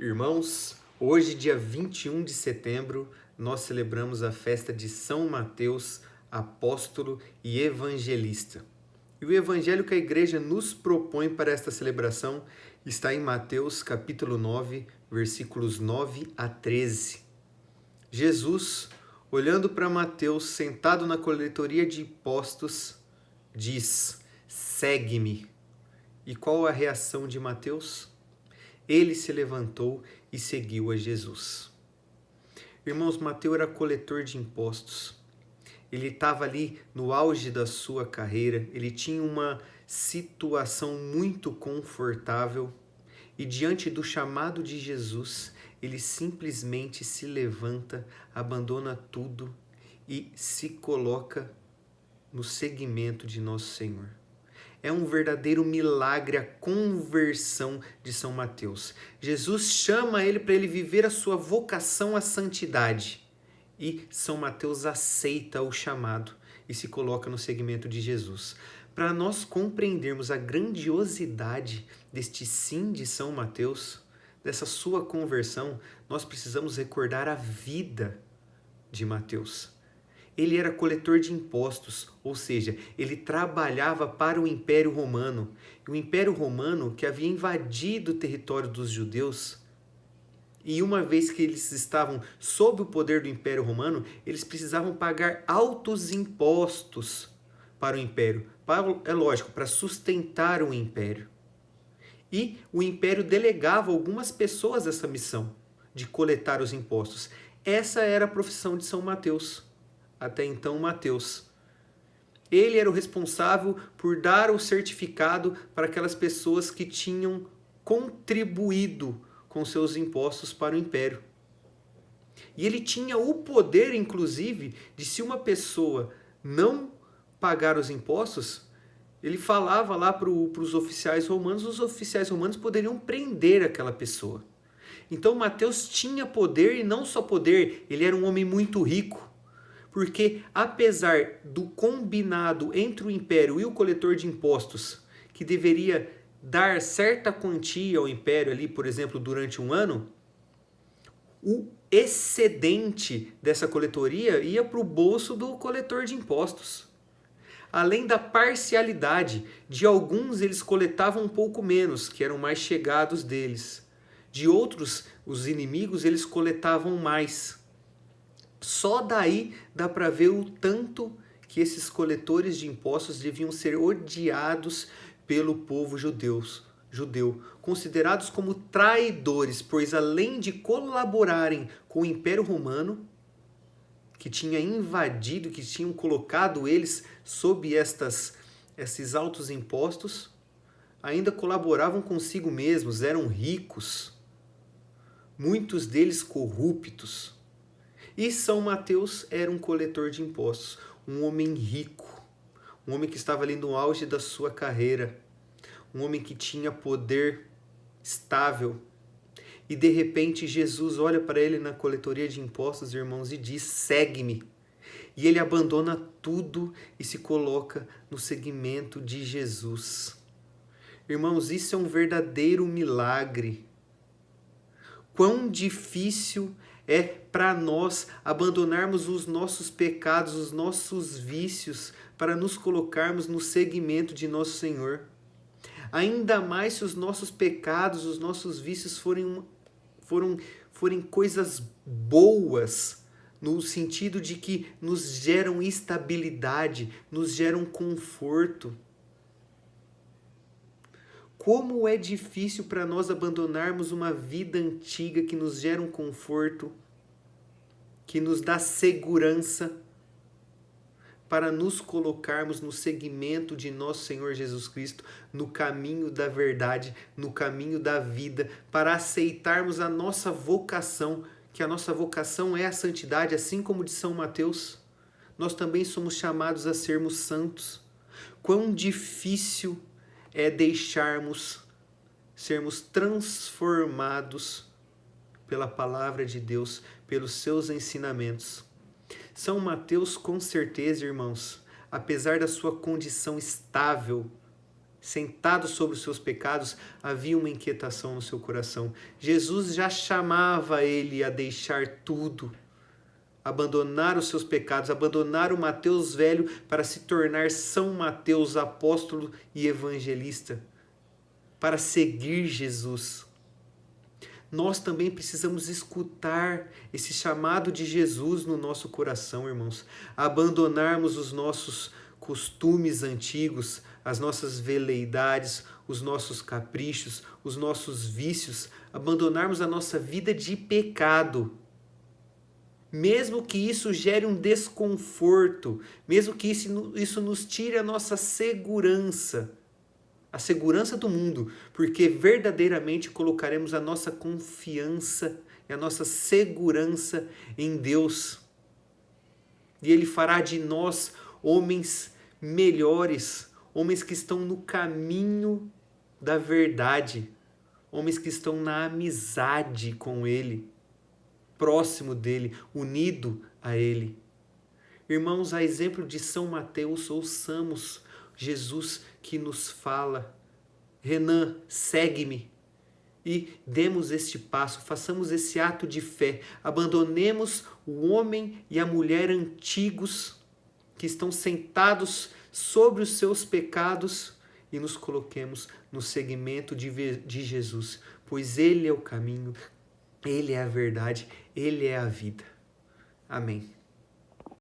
Irmãos, hoje, dia 21 de setembro, nós celebramos a festa de São Mateus, apóstolo e evangelista. E o evangelho que a igreja nos propõe para esta celebração está em Mateus, capítulo 9, versículos 9 a 13. Jesus, olhando para Mateus sentado na coletoria de impostos, diz: "Segue-me." E qual a reação de Mateus? Ele se levantou e seguiu a Jesus. Irmãos, Mateus era coletor de impostos. Ele estava ali no auge da sua carreira, ele tinha uma situação muito confortável e diante do chamado de Jesus, ele simplesmente se levanta, abandona tudo e se coloca no seguimento de nosso Senhor. É um verdadeiro milagre a conversão de São Mateus. Jesus chama ele para ele viver a sua vocação à santidade. E São Mateus aceita o chamado e se coloca no seguimento de Jesus. Para nós compreendermos a grandiosidade deste sim de São Mateus, dessa sua conversão, nós precisamos recordar a vida de Mateus. Ele era coletor de impostos, ou seja, ele trabalhava para o Império Romano. E o Império Romano, que havia invadido o território dos judeus, e uma vez que eles estavam sob o poder do Império Romano, eles precisavam pagar altos impostos para o Império. É lógico, para sustentar o Império. E o Império delegava algumas pessoas essa missão de coletar os impostos. Essa era a profissão de São Mateus. Até então, Mateus. Ele era o responsável por dar o certificado para aquelas pessoas que tinham contribuído com seus impostos para o império. E ele tinha o poder, inclusive, de se uma pessoa não pagar os impostos, ele falava lá para os oficiais romanos, os oficiais romanos poderiam prender aquela pessoa. Então, Mateus tinha poder e não só poder, ele era um homem muito rico. Porque, apesar do combinado entre o império e o coletor de impostos, que deveria dar certa quantia ao império ali, por exemplo, durante um ano, o excedente dessa coletoria ia para o bolso do coletor de impostos. Além da parcialidade, de alguns eles coletavam um pouco menos, que eram mais chegados deles. De outros, os inimigos, eles coletavam mais. Só daí dá para ver o tanto que esses coletores de impostos deviam ser odiados pelo povo judeu, considerados como traidores, pois além de colaborarem com o Império Romano, que tinha invadido, que tinham colocado eles sob esses altos impostos, ainda colaboravam consigo mesmos, eram ricos, muitos deles corruptos. E São Mateus era um coletor de impostos, um homem rico, um homem que estava ali no auge da sua carreira, um homem que tinha poder estável. E de repente Jesus olha para ele na coletoria de impostos, irmãos, e diz: "Segue-me." E ele abandona tudo e se coloca no seguimento de Jesus. Irmãos, isso é um verdadeiro milagre. Quão difícil é para nós abandonarmos os nossos pecados, os nossos vícios, para nos colocarmos no seguimento de nosso Senhor. Ainda mais se os nossos pecados, os nossos vícios forem coisas boas, no sentido de que nos geram estabilidade, nos geram conforto. Como é difícil para nós abandonarmos uma vida antiga que nos gera um conforto, que nos dá segurança, para nos colocarmos no seguimento de nosso Senhor Jesus Cristo, no caminho da verdade, no caminho da vida, para aceitarmos a nossa vocação, que a nossa vocação é a santidade, assim como de São Mateus. Nós também somos chamados a sermos santos. Quão difícil é sermos transformados pela palavra de Deus, pelos seus ensinamentos. São Mateus, com certeza, irmãos, apesar da sua condição estável, sentado sobre os seus pecados, havia uma inquietação no seu coração. Jesus já chamava ele a deixar tudo, abandonar os seus pecados, abandonar o Mateus velho para se tornar São Mateus, apóstolo e evangelista, para seguir Jesus. Nós também precisamos escutar esse chamado de Jesus no nosso coração, irmãos. Abandonarmos os nossos costumes antigos, as nossas veleidades, os nossos caprichos, os nossos vícios, abandonarmos a nossa vida de pecado. Mesmo que isso gere um desconforto, mesmo que isso nos tire a nossa segurança, a segurança do mundo, porque verdadeiramente colocaremos a nossa confiança e a nossa segurança em Deus. E Ele fará de nós homens melhores, homens que estão no caminho da verdade, homens que estão na amizade com Ele, próximo dEle, unido a Ele. Irmãos, a exemplo de São Mateus, ouçamos Jesus que nos fala: Renan, segue-me. E demos este passo, façamos esse ato de fé, abandonemos o homem e a mulher antigos que estão sentados sobre os seus pecados e nos coloquemos no seguimento de Jesus, pois Ele é o caminho, Ele é a verdade, Ele é a vida. Amém.